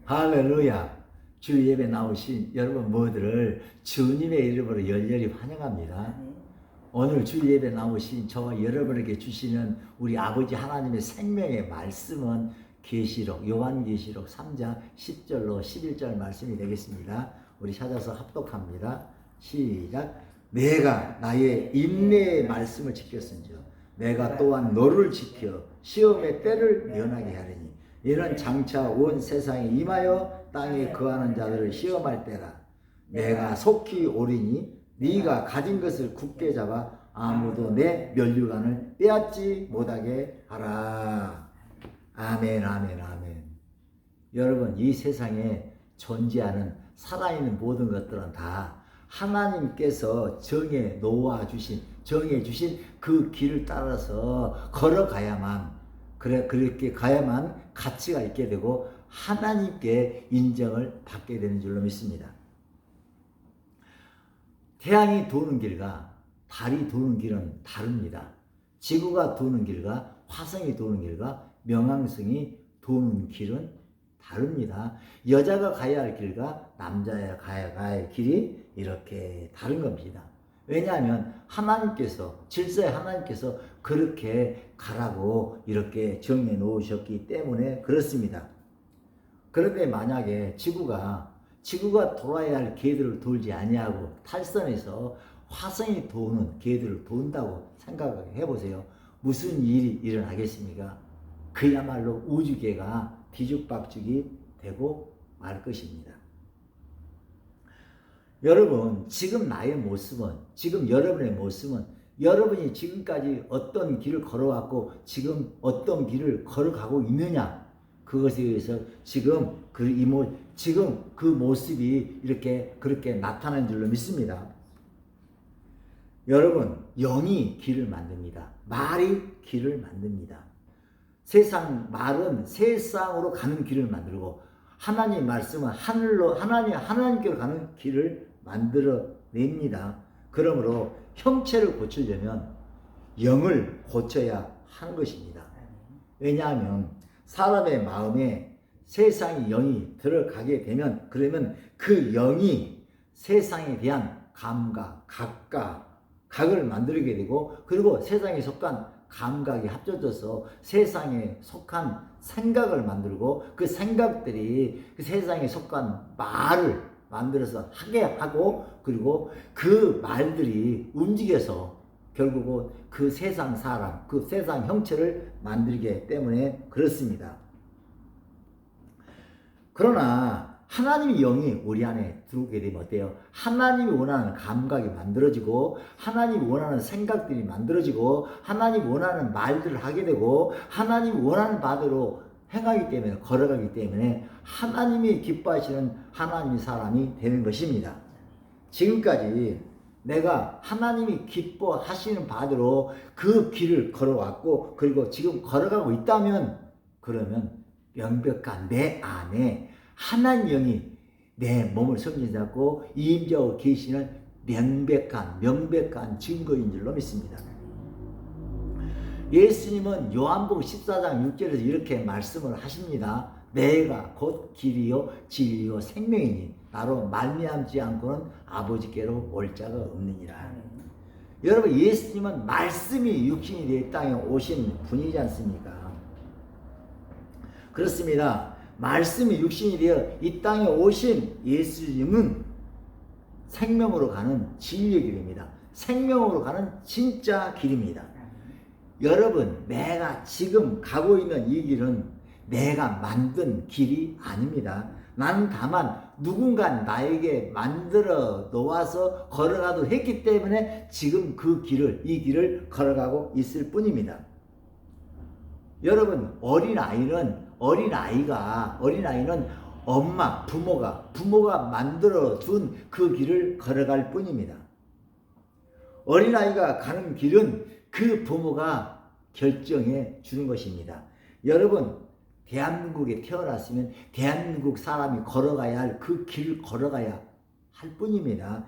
할렐루야. 주 예배 나오신 여러분 모두를 주님의 이름으로 열렬히 환영합니다. 오늘 주 예배 나오신 저와 여러분에게 주시는 우리 아버지 하나님의 생명의 말씀은 계시록, 요한계시록 3장 10절로 11절 말씀이 되겠습니다. 우리 찾아서 합독합니다. 시작. 내가 나의 인내의 말씀을 지켰은즉 내가 또한 너를 지켜 시험의 때를 면하게 하리니 이는 장차 온 세상에 임하여 땅에 거하는 자들을 시험할 때라. 내가 속히 오리니 네가 가진 것을 굳게 잡아 아무도 내 면류관을 빼앗지 못하게 하라. 아멘, 아멘, 아멘. 여러분, 이 세상에 존재하는 살아있는 모든 것들은 다 하나님께서 정해 주신 그 길을 따라서 걸어가야만, 그렇게 가야만 가치가 있게 되고 하나님께 인정을 받게 되는 줄로 믿습니다. 태양이 도는 길과 달이 도는 길은 다릅니다. 지구가 도는 길과 화성이 도는 길과 명왕성이 도는 길은 다릅니다. 여자가 가야 할 길과 남자가 가야 할 길이 이렇게 다른 겁니다. 왜냐하면 하나님께서, 질서의 하나님께서 그렇게 가라고 이렇게 정해 놓으셨기 때문에 그렇습니다. 그런데 만약에 지구가 돌아야 할 궤도를 돌지 아니하고 탈선해서 화성이 도는 궤도를 돈다고 생각해 보세요. 무슨 일이 일어나겠습니까? 그야말로 우주계가 뒤죽박죽이 되고 말 것입니다. 여러분, 지금 나의 모습은, 지금 여러분의 모습은, 여러분이 지금까지 어떤 길을 걸어왔고 지금 어떤 길을 걸어가고 있느냐, 그것에 의해서 지금 그 모습이 이렇게 그렇게 나타난 줄로 믿습니다. 여러분, 영이 길을 만듭니다. 말이 길을 만듭니다. 말은 세상으로 가는 길을 만들고 하나님 말씀은 하나님께로 가는 길을 만들어냅니다. 그러므로 형체를 고치려면 영을 고쳐야 하는 것입니다. 왜냐하면 사람의 마음에 세상의 영이 들어가게 되면 그러면 그 영이 세상에 대한 감각, 각을 만들게 되고 그리고 세상에 속한 감각이 합쳐져서 세상에 속한 생각을 만들고 그 생각들이 그 세상에 속한 말을 만들어서 하게 하고 그리고 그 말들이 움직여서 결국은 그 세상 사람, 그 세상 형체를 만들기 때문에 그렇습니다. 그러나 하나님의 영이 우리 안에 들어오게 되면 어때요? 하나님이 원하는 감각이 만들어지고 하나님이 원하는 생각들이 만들어지고 하나님이 원하는 말들을 하게 되고 하나님이 원하는 바대로 행하기 때문에 걸어가기 때문에 하나님이 기뻐하시는 하나님의 사람이 되는 것입니다. 지금까지 내가 하나님이 기뻐하시는 바대로 그 길을 걸어왔고 그리고 지금 걸어가고 있다면 그러면 명백한 내 안에 하나님 영이 내 몸을 성진하고 임재하고 계시는 명백한 증거인 줄로 믿습니다. 예수님은 요한복음 14장 6절에서 이렇게 말씀을 하십니다. 내가 곧 길이요 진리요 생명이니 나로 말미암지 않고는 아버지께로 올 자가 없느니라. 여러분, 예수님은 말씀이 육신이 되어 땅에 오신 분이지 않습니까? 그렇습니다. 말씀이 육신이 되어 이 땅에 오신 예수님은 생명으로 가는 진리의 길입니다. 생명으로 가는 진짜 길입니다. 여러분, 내가 지금 가고 있는 이 길은 내가 만든 길이 아닙니다. 나는 다만 누군가 나에게 만들어 놓아서 걸어가도 했기 때문에 지금 이 길을 걸어가고 있을 뿐입니다. 여러분, 어린아이는 부모가 만들어 준 그 길을 걸어갈 뿐입니다. 어린아이가 가는 길은 그 부모가 결정해 주는 것입니다. 여러분, 대한민국에 태어났으면 대한민국 사람이 걸어가야 할 그 길을 걸어가야 할 뿐입니다.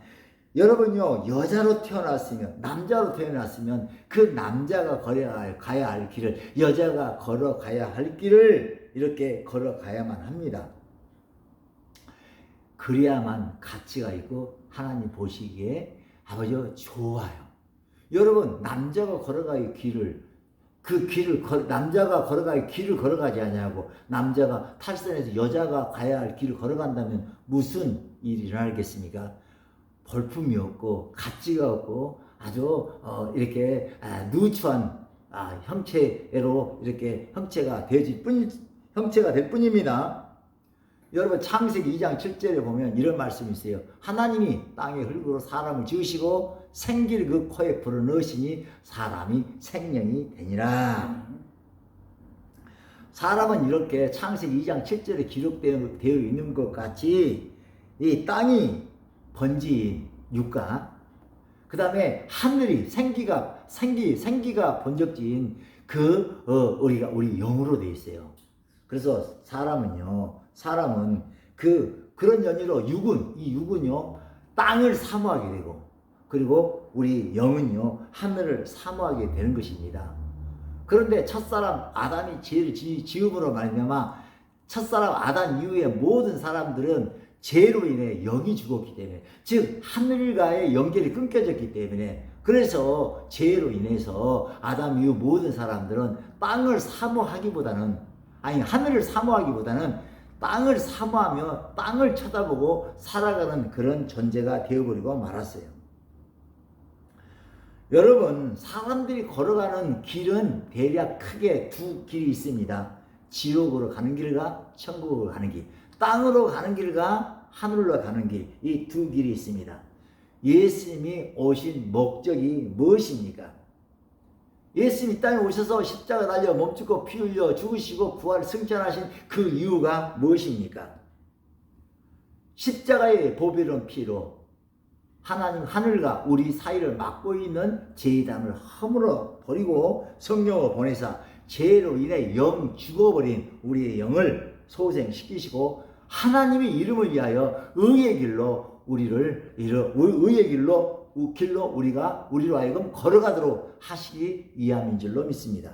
여러분요, 여자로 태어났으면, 남자로 태어났으면 그 남자가 가야 할 길을, 여자가 걸어가야 할 길을 이렇게 걸어가야만 합니다. 그래야만 가치가 있고 하나님 보시기에 아버지 좋아요. 여러분 남자가 걸어가야 남자가 걸어가야 길을 걸어가지 않냐고. 남자가 탈선해서 여자가 가야 할 길을 걸어간다면 무슨 일이 일어나겠습니까? 볼품이 없고 가치가 없고 아주 이렇게 누추한 형체로 이렇게 형체가 될 뿐입니다. 여러분 창세기 2장 7절에 보면 이런 말씀이 있어요. 하나님이 땅의 흙으로 사람을 지으시고 생기를 그 코에 불어넣으시니 사람이 생명이 되니라. 사람은 이렇게 창세기 2장 7절에 기록되어 있는 것 같이 이 땅이 번지인 육가, 그 다음에 하늘이 생기가 번적지인 우리 영으로 되어 있어요. 그래서 사람은 그런 연유로 육은요 땅을 사모하게 되고, 그리고 우리 영은요 하늘을 사모하게 되는 것입니다. 그런데 첫사람 아담이 죄를 지음으로 말미암아 첫사람 아담 이후에 모든 사람들은 죄로 인해 영이 죽었기 때문에, 즉 하늘과의 연결이 끊겨졌기 때문에, 그래서 죄로 인해서 아담 이후 모든 사람들은 하늘을 사모하기보다는 땅을 사모하며 땅을 쳐다보고 살아가는 그런 존재가 되어버리고 말았어요. 여러분, 사람들이 걸어가는 길은 대략 크게 두 길이 있습니다. 지옥으로 가는 길과 천국으로 가는 길, 땅으로 가는 길과 하늘로 가는 길, 이 두 길이 있습니다. 예수님이 오신 목적이 무엇입니까? 예수님이 땅에 오셔서 십자가 달려 몸죽고 피 흘려 죽으시고 부활 승천하신 그 이유가 무엇입니까? 십자가의 보배로운 피로 하나님 하늘과 우리 사이를 막고 있는 죄담을 허물어 버리고 성령을 보내사 죄로 인해 영 죽어버린 우리의 영을 소생시키시고 하나님의 이름을 위하여 의의 길로 우리로 하여금 걸어가도록 하시기 위함인 줄로 믿습니다.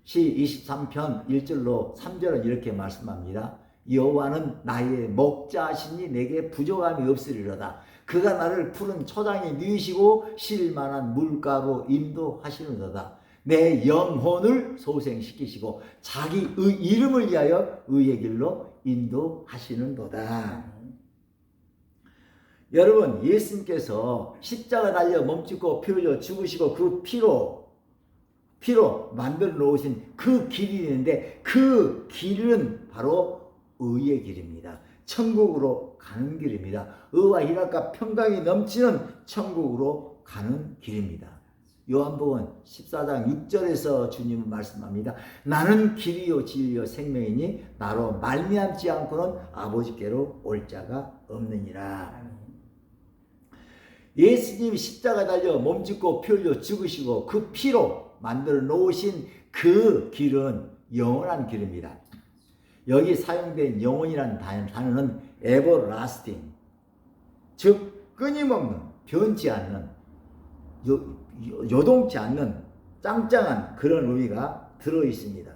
시 23편 1절로 3절은 이렇게 말씀합니다. 여호와는 나의 목자시니 내게 부족함이 없으리로다. 그가 나를 푸른 초장에 누이시고 쉴만한 물가로 인도하시는도다. 내 영혼을 소생시키시고 자기 이름을 위하여 의의 길로 인도하시는도다. 여러분, 예수님께서 십자가 달려 몸짓고 피 흘려 죽으시고 그 피로 만들어 놓으신 그 길이 있는데, 그 길은 바로 의의 길입니다. 천국으로 가는 길입니다. 의와 희락과 평강이 넘치는 천국으로 가는 길입니다. 요한복음 14장 6절에서 주님은 말씀합니다. 나는 길이요 진리요 생명이니 나로 말미암지 않고는 아버지께로 올 자가 없느니라. 예수님이 십자가 달려 몸짓고 피 흘려 죽으시고 그 피로 만들어 놓으신 그 길은 영원한 길입니다. 여기 사용된 영원이라는 단어는 everlasting, 즉 끊임없는, 변치 않는, 요동치 않는 짱짱한 그런 의미가 들어있습니다.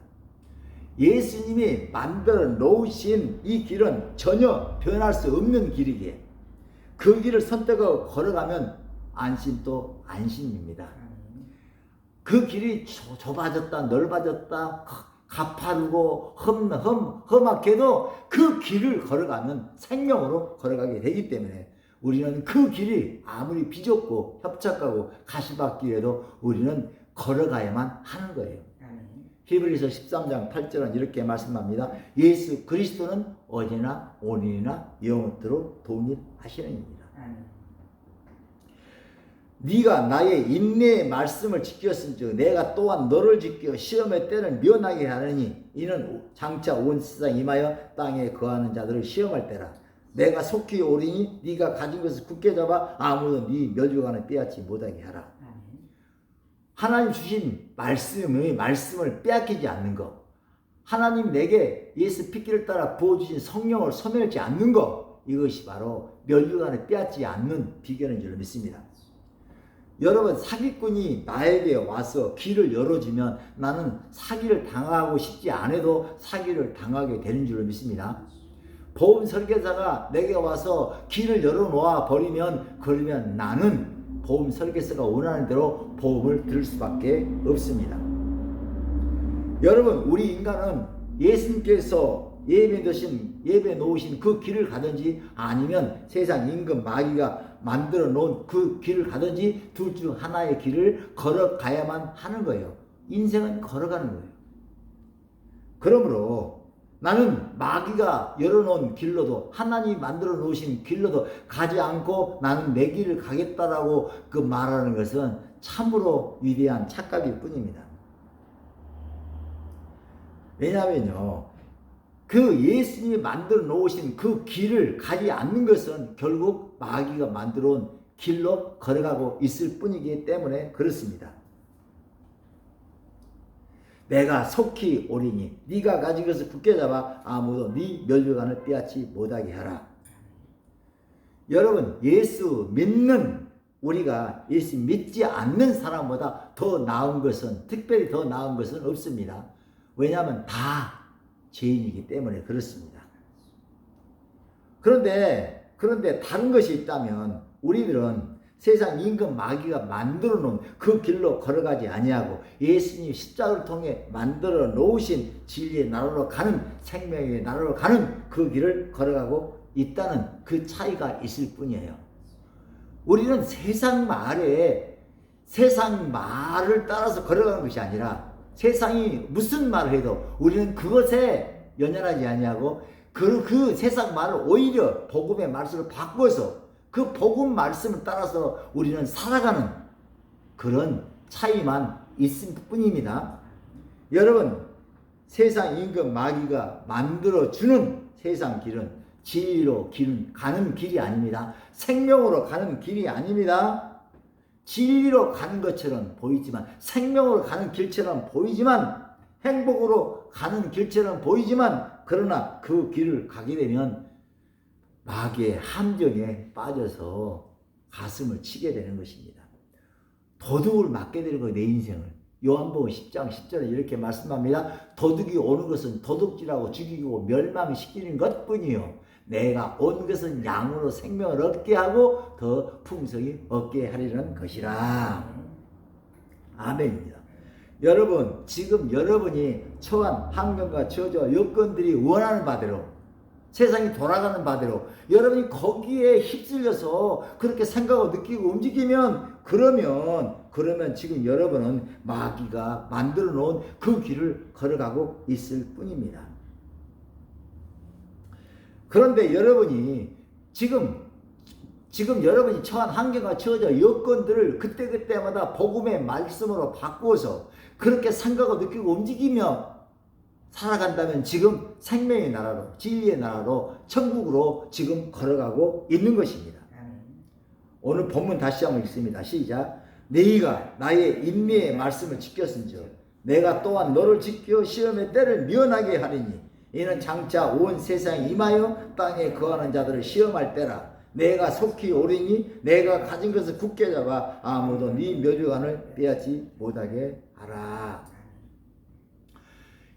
예수님이 만들어 놓으신 이 길은 전혀 변할 수 없는 길이기에 그 길을 선택하고 걸어가면 안심도 안심입니다. 그 길이 좁아졌다 넓어졌다 가파르고 험악해도 그 길을 걸어가면 생명으로 걸어가게 되기 때문에 우리는 그 길이 아무리 비좁고 협착하고 가시밭길에도 우리는 걸어가야만 하는 거예요. 히브리서 13장 8절은 이렇게 말씀합니다. 예수 그리스도는 어제나 오늘이나 영원토록 동일하시느니라. 네가 나의 인내의 말씀을 지켰은즉 내가 또한 너를 지켜 시험의 때를 면하게 하느니 이는 장차 온 세상 임하여 땅에 거하는 자들을 시험할 때라. 내가 속히 오리니 네가 가진 것을 굳게 잡아 아무도 네 멸류관을 빼앗지 못하게 하라. 하나님 주신 말씀을 빼앗기지 않는 것, 하나님 내게 예수 피기를 따라 부어주신 성령을 소멸하지 않는 것, 이것이 바로 멸류관을 빼앗지 않는 비결인 줄 믿습니다. 여러분, 사기꾼이 나에게 와서 길을 열어주면 나는 사기를 당하고 싶지 않아도 사기를 당하게 되는 줄 믿습니다. 복음 설교사가 내게 와서 길을 열어놓아 버리면 그러면 나는 복음 설교사가 원하는 대로 복음을 들을 수밖에 없습니다. 여러분, 우리 인간은 예수님께서 예배 놓으신 그 길을 가든지 아니면 세상 임금 마귀가 만들어 놓은 그 길을 가든지 둘 중 하나의 길을 걸어가야만 하는 거예요. 인생은 걸어가는 거예요. 그러므로 나는 마귀가 열어놓은 길로도 하나님이 만들어 놓으신 길로도 가지 않고 나는 내 길을 가겠다라고 그 말하는 것은 참으로 위대한 착각일 뿐입니다. 왜냐하면요, 그 예수님이 만들어 놓으신 그 길을 가지 않는 것은 결국 마귀가 만들어 온 길로 걸어가고 있을 뿐이기 때문에 그렇습니다. 내가 속히 오리니 네가 가진 것을 굳게 잡아 아무도 네 멸류관을 빼앗지 못하게 하라. 여러분, 예수 믿는 우리가 예수 믿지 않는 사람보다 더 나은 것은, 특별히 더 나은 것은 없습니다. 왜냐하면 다 죄인이기 때문에 그렇습니다. 그런데 다른 것이 있다면 우리들은 세상 임금 마귀가 만들어 놓은 그 길로 걸어가지 아니하고 예수님 십자가를 통해 만들어 놓으신 진리의 나라로 가는, 생명의 나라로 가는 그 길을 걸어가고 있다는 그 차이가 있을 뿐이에요. 우리는 세상 말을 따라서 걸어가는 것이 아니라 세상이 무슨 말을 해도 우리는 그것에 연연하지 아니하고 그 세상 말을 오히려 복음의 말씀을 바꿔서 그 복음 말씀을 따라서 우리는 살아가는 그런 차이만 있을 뿐입니다. 여러분, 세상 임금 마귀가 만들어주는 세상 길은 진리로 가는 길이 아닙니다. 생명으로 가는 길이 아닙니다. 진리로 가는 것처럼 보이지만, 생명으로 가는 길처럼 보이지만, 행복으로 가는 길처럼 보이지만, 그러나 그 길을 가게 되면 마귀의 함정에 빠져서 가슴을 치게 되는 것입니다. 도둑을 맞게 되는 거예요, 내 인생을. 요한복음 10장 10절에 이렇게 말씀합니다. 도둑이 오는 것은 도둑질하고 죽이고 멸망시키는 것뿐이요, 내가 온 것은 양으로 생명을 얻게 하고 더 풍성히 얻게 하려는 것이라. 아멘입니다. 여러분, 지금 여러분이 처한 환경과 처져 여건들이 원하는 바대로, 세상이 돌아가는 바대로 여러분이 거기에 휩쓸려서 그렇게 생각하고 느끼고 움직이면 그러면 지금 여러분은 마귀가 만들어 놓은 그 길을 걸어가고 있을 뿐입니다. 그런데 여러분이 지금 여러분이 처한 환경과 처져 여건들을 그때그때마다 복음의 말씀으로 바꾸어서 그렇게 생각하고 느끼고 움직이며 살아간다면 지금 생명의 나라로, 진리의 나라로, 천국으로 지금 걸어가고 있는 것입니다. 오늘 본문 다시 한번 읽습니다. 시작. 너희가 나의 인내의 말씀을 지켰은즉 내가 또한 너를 지켜 시험의 때를 면하게 하리니 이는 장차 온 세상에 임하여 땅에 거하는 자들을 시험할 때라. 내가 속히 오리니 내가 가진 것을 굳게 잡아 아무도 네 멸류관을 빼앗지 못하게 하라.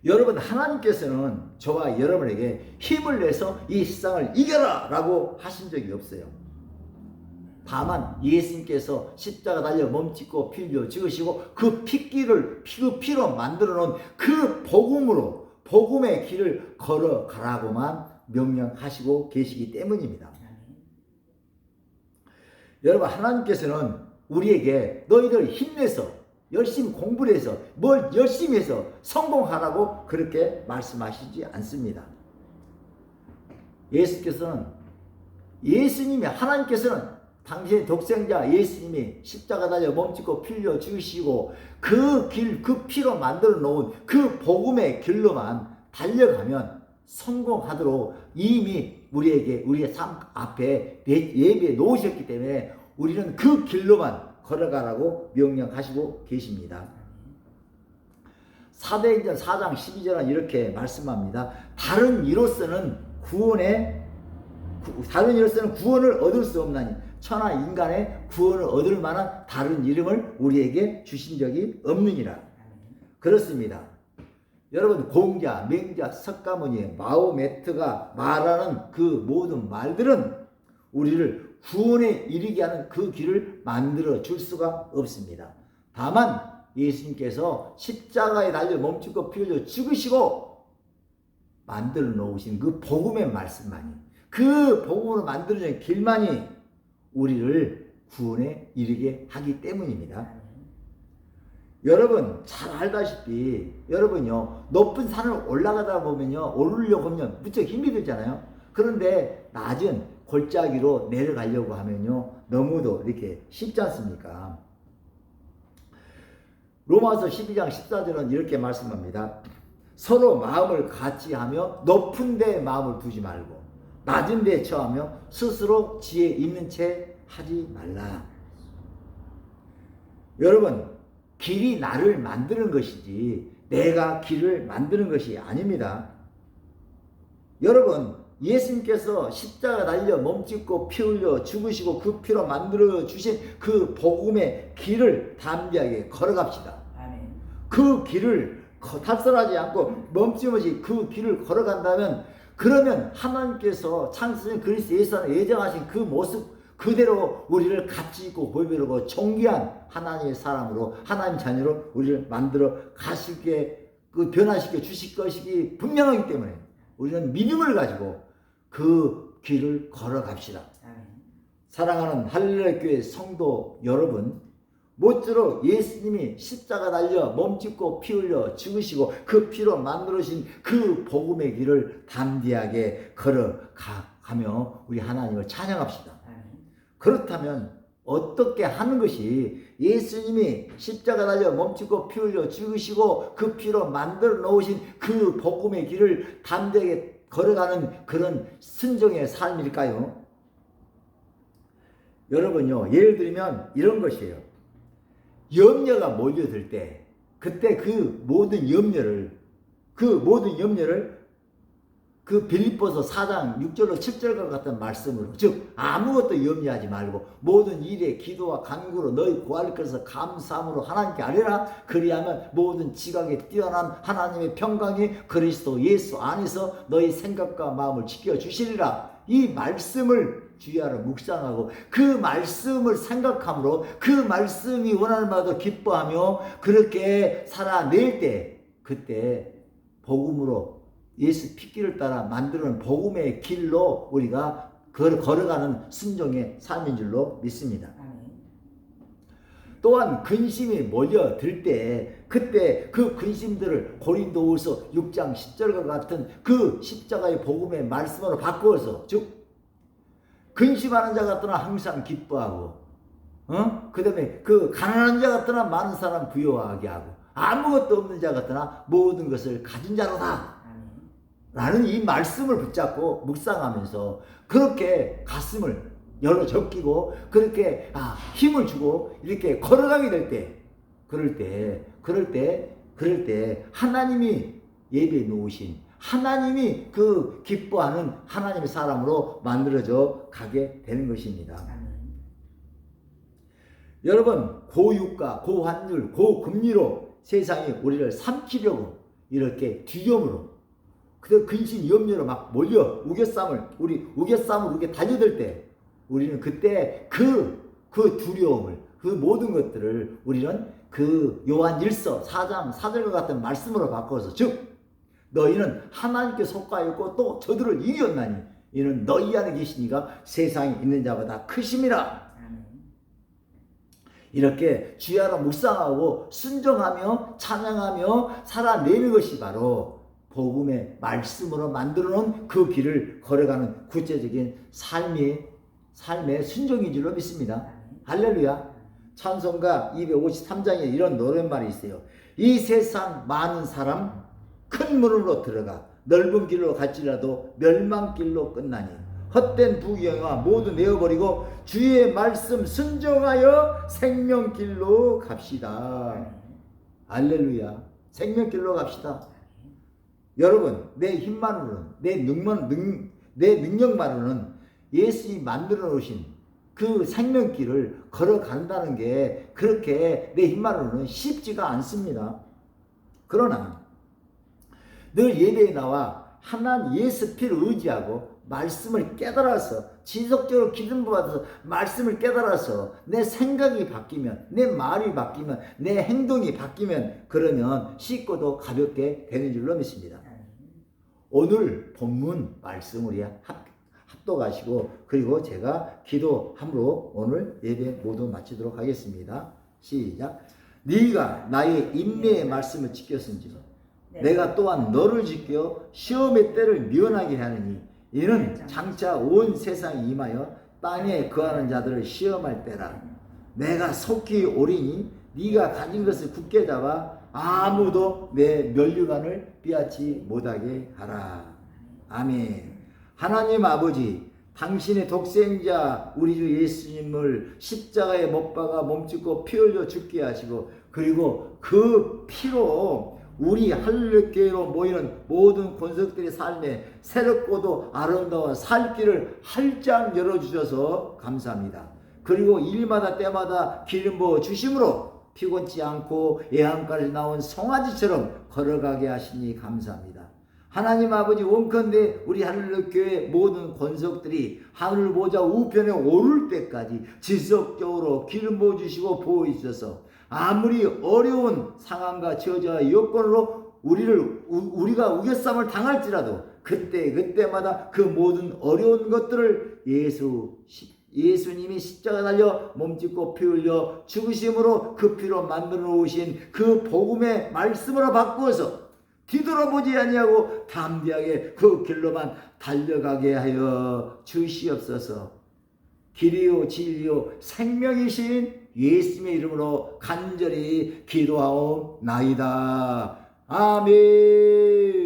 여러분, 하나님께서는 저와 여러분에게 힘을 내서 이 세상을 이겨라 라고 하신 적이 없어요. 다만 예수님께서 십자가 달려 몸짓고 피 흘려 죽으시고 그 피로 만들어 놓은 그 복음의 길을 걸어가라고만 명령하시고 계시기 때문입니다. 여러분, 하나님께서는 우리에게 너희들 힘내서 열심히 공부를 해서 뭘 열심히 해서 성공하라고 그렇게 말씀하시지 않습니다. 하나님께서는 당신의 독생자 예수님이 십자가 달려 몸짓고 피 흘려 죽으시고 그 피로 만들어 놓은 그 복음의 길로만 달려가면 성공하도록 이미 우리의 삶 앞에 예비해 놓으셨기 때문에 우리는 그 길로만 걸어가라고 명령하시고 계십니다. 사도행전 4장 12절은 이렇게 말씀합니다. 다른 이로서는 구원을 얻을 수 없나니 천하 인간의 구원을 얻을 만한 다른 이름을 우리에게 주신 적이 없느니라. 그렇습니다. 여러분 공자, 맹자, 석가모니, 마호메트가 말하는 그 모든 말들은 우리를 구원에 이르게 하는 그 길을 만들어 줄 수가 없습니다. 다만 예수님께서 십자가에 달려 몸짓고 피 흘려 죽으시고 만들어 놓으신 그 복음의 말씀만이, 그 복음으로 만들어진 길만이 우리를 구원에 이르게 하기 때문입니다. 여러분 잘 알다시피 여러분요 높은 산을 올라가다 보면요 오르려고 하면 무척 힘이 들잖아요. 그런데 낮은 골짜기로 내려가려고 하면요 너무도 이렇게 쉽지 않습니까? 로마서 12장 14절은 이렇게 말씀합니다. 서로 마음을 같이 하며 높은 데에 마음을 두지 말고 낮은 데에 처하며 스스로 지혜 있는 채 하지 말라. 여러분 길이 나를 만드는 것이지 내가 길을 만드는 것이 아닙니다. 여러분 예수님께서 십자가 달려 몸짓고 피 흘려 죽으시고 그 피로 만들어 주신 그 복음의 길을 담대하게 걸어갑시다. 아멘. 그 길을 탈선하지 않고 멈춤없이 그 길을 걸어간다면 그러면 하나님께서 창세전 그리스도 예수 안에 예정하신 그 모습 그대로 우리를 가치 있고 보배롭고 존귀한 하나님의 사람으로 하나님 자녀로 우리를 만들어 가시게 변화시켜 주실 것이기 분명하기 때문에 우리는 믿음을 가지고 그 길을 걸어갑시다. 사랑하는 할렐루야 교회 성도 여러분, 모쪼록 예수님이 십자가 달려 몸짓고 피 흘려 죽으시고 그 피로 만들어진 그 복음의 길을 담대하게 걸어가며 우리 하나님을 찬양합시다. 그렇다면 어떻게 하는 것이 예수님이 십자가 달려 몸짓고 피 흘려 죽으시고 그 피로 만들어 놓으신 그 복음의 길을 담대하게 걸어가는 그런 순종의 삶일까요? 여러분요, 예를 들면 이런 것이에요. 염려가 몰려들 때 그때 그 모든 염려를 그 빌립보서 4장 6절로 7절과 같은 말씀으로, 즉 아무것도 염려하지 말고 모든 일에 기도와 간구로 너희 구할 것을 감사함으로 하나님께 아뢰라. 그리하면 모든 지각에 뛰어난 하나님의 평강이 그리스도 예수 안에서 너희 생각과 마음을 지켜주시리라. 이 말씀을 주야로 묵상하고 그 말씀을 생각함으로 그 말씀이 원하는 바도 기뻐하며 그렇게 살아낼 때 그때 복음으로 예수 핏길을 따라 만드는 복음의 길로 우리가 걸어가는 순종의 삶인 줄로 믿습니다. 또한 근심이 몰려들 때 그때 그 근심들을 고린도후서 6장 10절과 같은 그 십자가의 복음의 말씀으로 바꾸어서, 즉 근심하는 자 같으나 항상 기뻐하고 그 다음에 그 가난한 자 같으나 많은 사람 부유하게 하고 아무것도 없는 자 같으나 모든 것을 가진 자로다 라는 이 말씀을 붙잡고 묵상하면서 그렇게 가슴을 열어 적히고 그렇게 힘을 주고 이렇게 걸어가게 될 때, 그럴 때 하나님이 예배해 놓으신, 하나님이 그 기뻐하는 하나님의 사람으로 만들어져 가게 되는 것입니다. 여러분, 고유가, 고환율, 고금리로 세상이 우리를 삼키려고 이렇게 뒤dom으로 그 근심 염려로 막 몰려 우겨싸움을 우게 달려들 때 우리는 그때 그 두려움을, 그 모든 것들을 우리는 그 요한 1서 4장 4절과 같은 말씀으로 바꿔서, 즉 너희는 하나님께 속하였고 또 저들을 이겼나니 이는 너희 안에 계신 이가 세상에 있는 자보다 크심이라. 이렇게 주야로 묵상하고 순종하며 찬양하며 살아내는 것이 바로 복음의 말씀으로 만들어놓은 그 길을 걸어가는 구체적인 삶의 순종인 줄로 믿습니다. 할렐루야. 찬송가 253장에 이런 노랫말이 있어요. 이 세상 많은 사람 큰 문으로 들어가 넓은 길로 갈지라도 멸망길로 끝나니 헛된 부귀영화 모두 내어버리고 주의 말씀 순종하여 생명길로 갑시다. 할렐루야. 생명길로 갑시다. 여러분, 내 힘만으로는, 내 능력만으로는 예수님이 만들어 놓으신 그 생명길을 걸어간다는 게 그렇게 내 힘만으로는 쉽지가 않습니다. 그러나 늘 예배에 나와 하나님 예수 피를 의지하고 말씀을 깨달아서 지속적으로 기름 부어서 말씀을 깨달아서 내 생각이 바뀌면, 내 말이 바뀌면, 내 행동이 바뀌면, 그러면 쉽고도 가볍게 되는 줄로 믿습니다. 오늘 본문 말씀 우리 합독하시고, 그리고 제가 기도함으로 오늘 예배 모두 마치도록 하겠습니다. 시작. 네가 나의 인내의 말씀을 지켰은지 내가 또한 너를 지켜 시험의 때를 면하게 하느니 이는 장차 온 세상에 임하여 땅에 거하는 자들을 시험할 때라. 내가 속히 오리니 네가 가진 것을 굳게 잡아 아무도 내 면류관을 빼앗지 못하게 하라. 아멘. 하나님 아버지, 당신의 독생자 우리 주 예수님을 십자가에 못 박아 몸짓고 피 흘려 죽게 하시고, 그리고 그 피로 우리 할렐루야교회로 모이는 모든 권속들의 삶에 새롭고도 아름다운 살 길을 활짝 열어주셔서 감사합니다. 그리고 일마다 때마다 기름 부어 주심으로 피곤치 않고 예한까지 나온 송아지처럼 걸어가게 하시니 감사합니다. 하나님 아버지, 원컨대 우리 할렐루야교회 모든 권속들이 하늘 보좌 우편에 오를 때까지 지속적으로 기름 부어 주시고 보호 주셔서 아무리 어려운 상황과 처지와 여건으로 우리가 우겨쌈을 당할지라도 그때마다 그 모든 어려운 것들을 예수님이 십자가 달려 몸짓고 피 흘려 죽으심으로 그 피로 만들어 놓으신 그 복음의 말씀으로 바꾸어서 뒤돌아보지 아니하고 담대하게 그 길로만 달려가게 하여 주시옵소서. 길이요 진리요 생명이신 예수님의 이름으로 간절히 기도하옵나이다. 아멘.